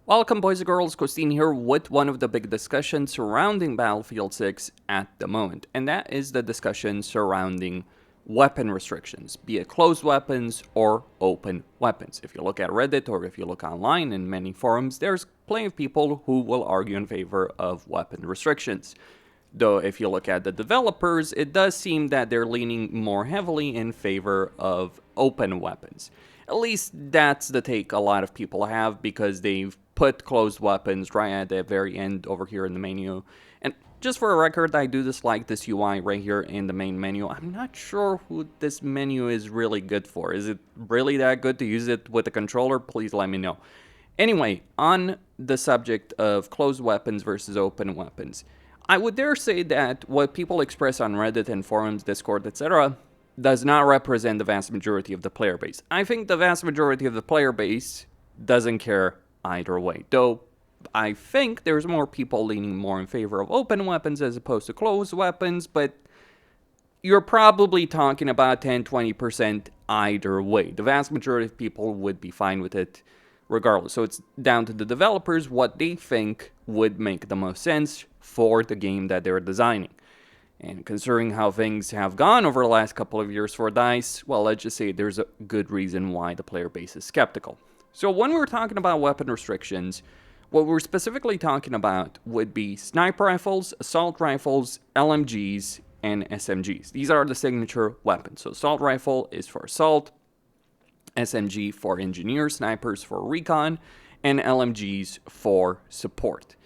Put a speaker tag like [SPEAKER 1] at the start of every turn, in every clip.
[SPEAKER 1] Welcome boys and girls, Christine here with one of the big discussions surrounding Battlefield 6 at the moment, and that is the discussion surrounding weapon restrictions, be it closed weapons or open weapons. If you look at Reddit or if you look online in many forums, there's plenty of people who will argue in favor of weapon restrictions. Though if you look at the developers, it does seem that they're leaning more heavily in favor of open weapons. At least that's the take a lot of people have, because they've put closed weapons right at the very end over here in the menu. And just for a record, I do dislike this UI right here in the main menu. I'm not sure who this menu is really good for. Is it really that good to use it with a controller? Please let me know. Anyway, on the subject of closed weapons versus open weapons, I would dare say that what people express on Reddit and forums, Discord, etc., does not represent the vast majority of the player base. I think the vast majority of the player base doesn't care either way, though I think there's more people leaning more in favor of open weapons as opposed to closed weapons, but you're probably talking about 10-20% either way. The vast majority of people would be fine with it regardless. So it's down to the developers what they think would make the most sense for the game that they're designing. And considering how things have gone over the last couple of years for DICE, well, let's just say there's a good reason why the player base is skeptical. So when we're talking about weapon restrictions, what we're specifically talking about would be sniper rifles, assault rifles, LMGs, and SMGs. These are the signature weapons. So assault rifle is for assault, SMG for engineer, snipers for recon, and LMGs for support.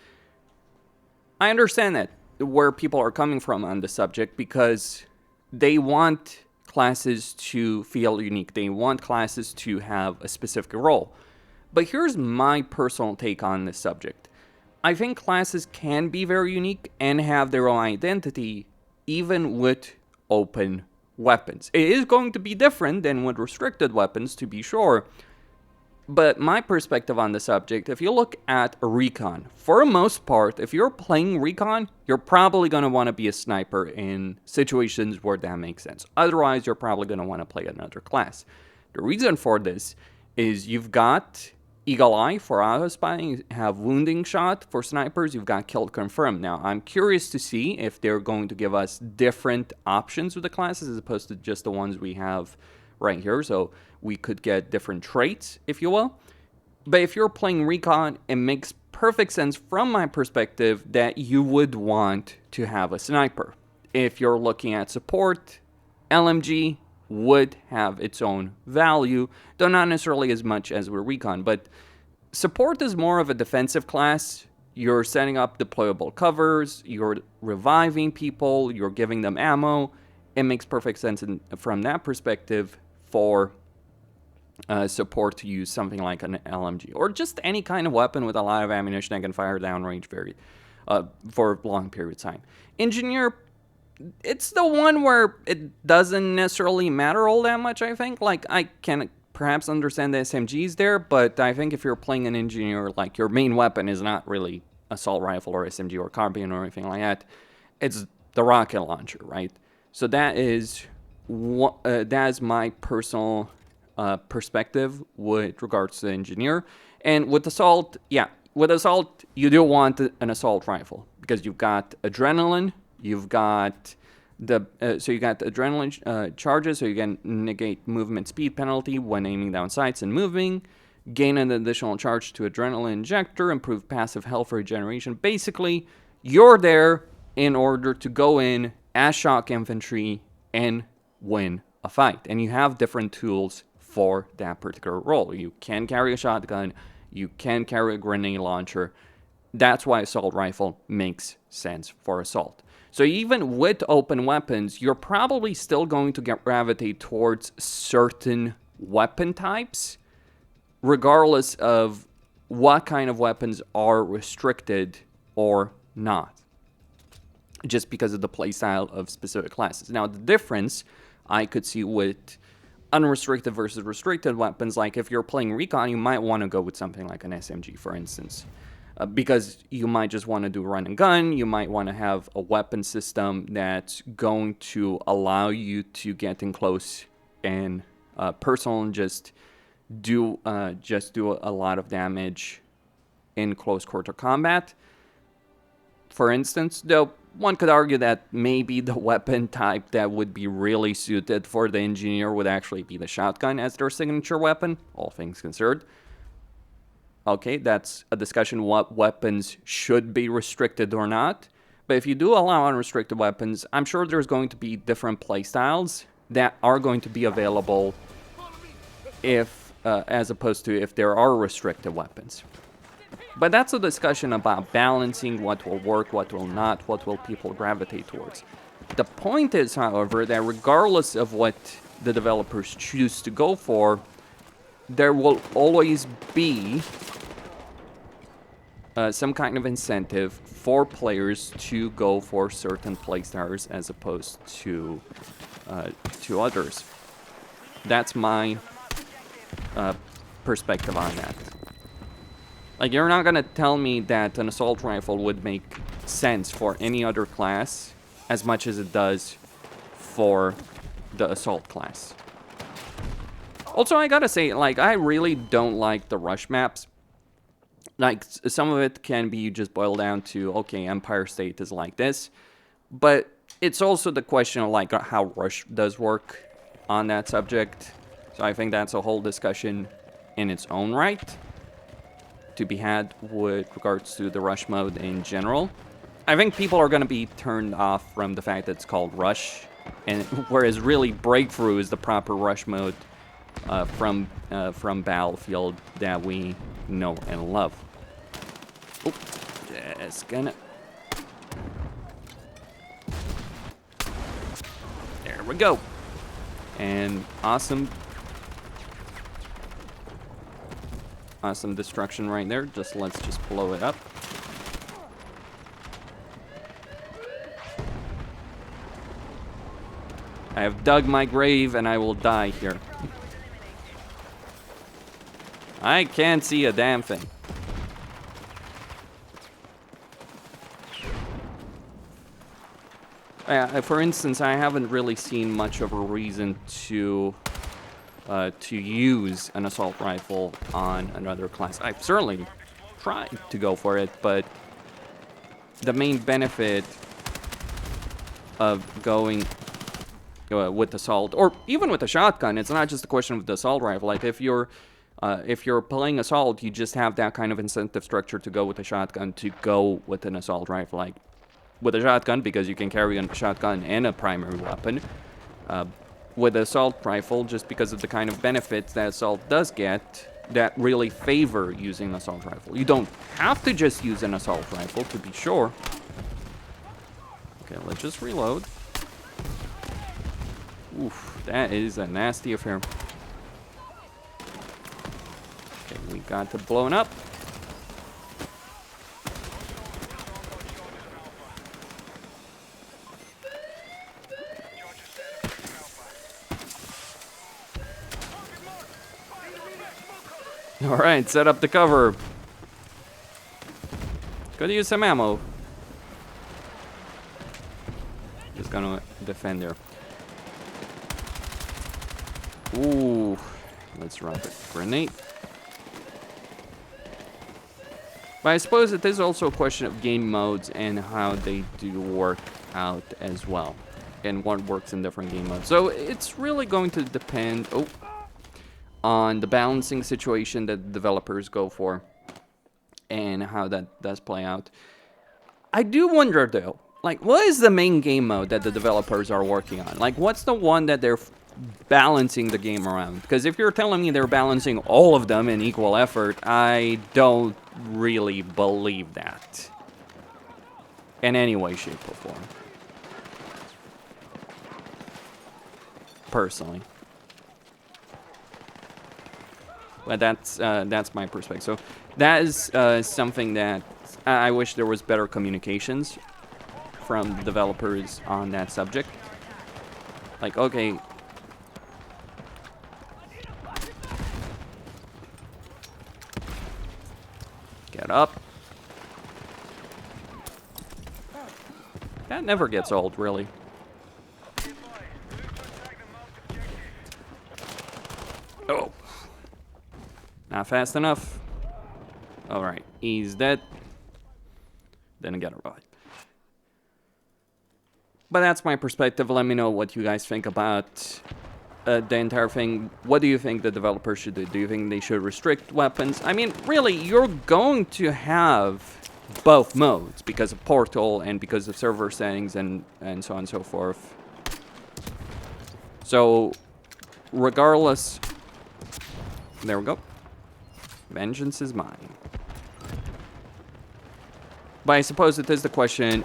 [SPEAKER 1] I understand that where people are coming from on the subject, because they want classes to feel unique. They want classes to have a specific role. But here's my personal take on this subject. I think classes can be very unique and have their own identity even with open weapons. It is going to be different than with restricted weapons, to be sure. But my perspective on the subject, if you look at recon, for the most part, if you're playing recon, you're probably going to want to be a sniper in situations where that makes sense. Otherwise, you're probably going to want to play another class. The reason for this is you've got Eagle Eye for auto spying, you have wounding shot for snipers, you've got kill confirm. Now, I'm curious to see if they're going to give us different options with the classes as opposed to just the ones we have right here, so we could get different traits, if you will. But if you're playing recon, it makes perfect sense from my perspective that you would want to have a sniper. If you're looking at support, LMG would have its own value, though not necessarily as much as with recon. But support is more of a defensive class. You're setting up deployable covers, you're reviving people, you're giving them ammo. It makes perfect sense from that perspective for support to use something like an LMG or just any kind of weapon with a lot of ammunition that can fire downrange for a long period of time. Engineer, it's the one where it doesn't necessarily matter all that much, I think. Like, I can perhaps understand the SMGs there, but I think if you're playing an engineer, like, your main weapon is not really assault rifle or SMG or carbine or anything like that. It's the rocket launcher, right? So that is my personal perspective with regards to the engineer. And with assault, you do want an assault rifle because you've got adrenaline, you've got adrenaline charges, so you can negate movement speed penalty when aiming down sights and moving, gain an additional charge to adrenaline injector, improve passive health regeneration. Basically, you're there in order to go in as shock infantry and win a fight. And you have different tools for that particular role. You can carry a shotgun, you can carry a grenade launcher. That's why assault rifle makes sense for assault. So even with open weapons, you're probably still going to gravitate towards certain weapon types, regardless of what kind of weapons are restricted or not, just because of the playstyle of specific classes. Now, the difference I could see with unrestricted versus restricted weapons, like if you're playing recon, you might want to go with something like an SMG, for instance, because you might just want to do run and gun. You might want to have a weapon system that's going to allow you to get in close and personal and just do a lot of damage in close quarter combat. For instance, though, one could argue that maybe the weapon type that would be really suited for the engineer would actually be the shotgun as their signature weapon, all things considered. Okay, that's a discussion what weapons should be restricted or not. But if you do allow unrestricted weapons, I'm sure there's going to be different playstyles that are going to be available if, as opposed to if there are restricted weapons. But that's a discussion about balancing what will work, what will not, what will people gravitate towards. The point is, however, that regardless of what the developers choose to go for, there will always be some kind of incentive for players to go for certain playstyles as opposed to others. That's my perspective on that. Like, you're not gonna tell me that an assault rifle would make sense for any other class as much as it does for the assault class. Also, I gotta say, like, I really don't like the rush maps. Like, some of it can be just boiled down to, okay, Empire State is like this. But it's also the question of, like, how rush does work on that subject. So I think that's a whole discussion in its own right to be had with regards to the rush mode in general. I think people are going to be turned off from the fact that it's called rush, and whereas really breakthrough is the proper rush mode from Battlefield that we know and love. Oh, that's gonna. There we go. And awesome destruction right there. Let's just blow it up. I have dug my grave and I will die here. I can't see a damn thing. For instance, I haven't really seen much of a reason to use an assault rifle on another class. I've certainly tried to go for it, but the main benefit of going with assault, or even with a shotgun, it's not just a question of the assault rifle. Like, if you're playing assault, you just have that kind of incentive structure to go with a shotgun, to go with an assault rifle. Like, with a shotgun, because you can carry a shotgun and a primary weapon. With the assault rifle, just because of the kind of benefits that assault does get that really favor using an assault rifle. You don't have to just use an assault rifle, to be sure. Okay, let's just reload. Oof, that is a nasty affair. Okay, we got it blown up. Alright, set up the cover. Could use some ammo. Just gonna defend there. Ooh, let's drop a grenade. But I suppose it is also a question of game modes and how they do work out as well. And what works in different game modes. So it's really going to depend on the balancing situation that the developers go for and how that does play out. I do wonder though, like, what is the main game mode that the developers are working on? Like, what's the one that they're balancing the game around? Because if you're telling me they're balancing all of them in equal effort, I don't really believe that in any way, shape, or form. Personally. But that's my perspective. So that is something that I wish there was better communications from the developers on that subject. Like, okay, get up. That never gets old, really. Oh. Not fast enough. All right. He's dead. Didn't get it right. But that's my perspective. Let me know what you guys think about the entire thing. What do you think the developers should do? Do you think they should restrict weapons? I mean, really, you're going to have both modes because of Portal and because of server settings and so on and so forth. So, regardless... There we go. Vengeance is mine. But I suppose it is the question...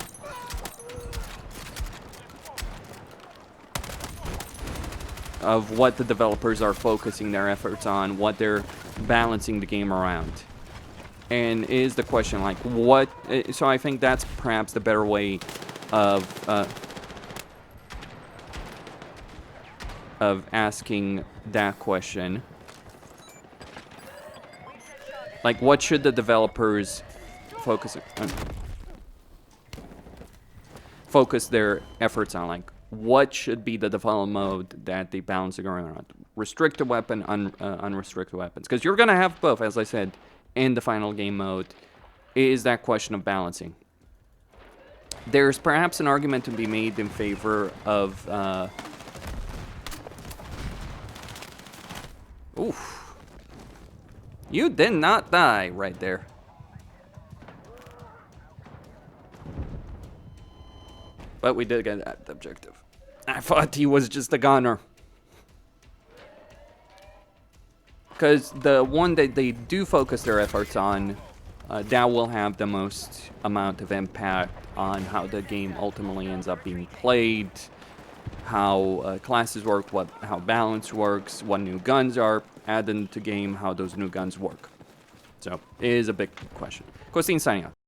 [SPEAKER 1] of what the developers are focusing their efforts on, what they're balancing the game around. And is the question like, what... So I think that's perhaps the better way of asking that question. Like, what should the developers focus their efforts on? Like, what should be the default mode that they balance around? Restricted weapon, unrestricted weapons. Because you're going to have both, as I said, in the final game mode. It is that question of balancing. There's perhaps an argument to be made in favor of... Oof. You did not die right there. But we did get that objective. I thought he was just a gunner. Because the one that they do focus their efforts on, that will have the most amount of impact on how the game ultimately ends up being played, how classes work, how balance works, what new guns are added to game, how those new guns work. So, it is a big question. Cosine signing out.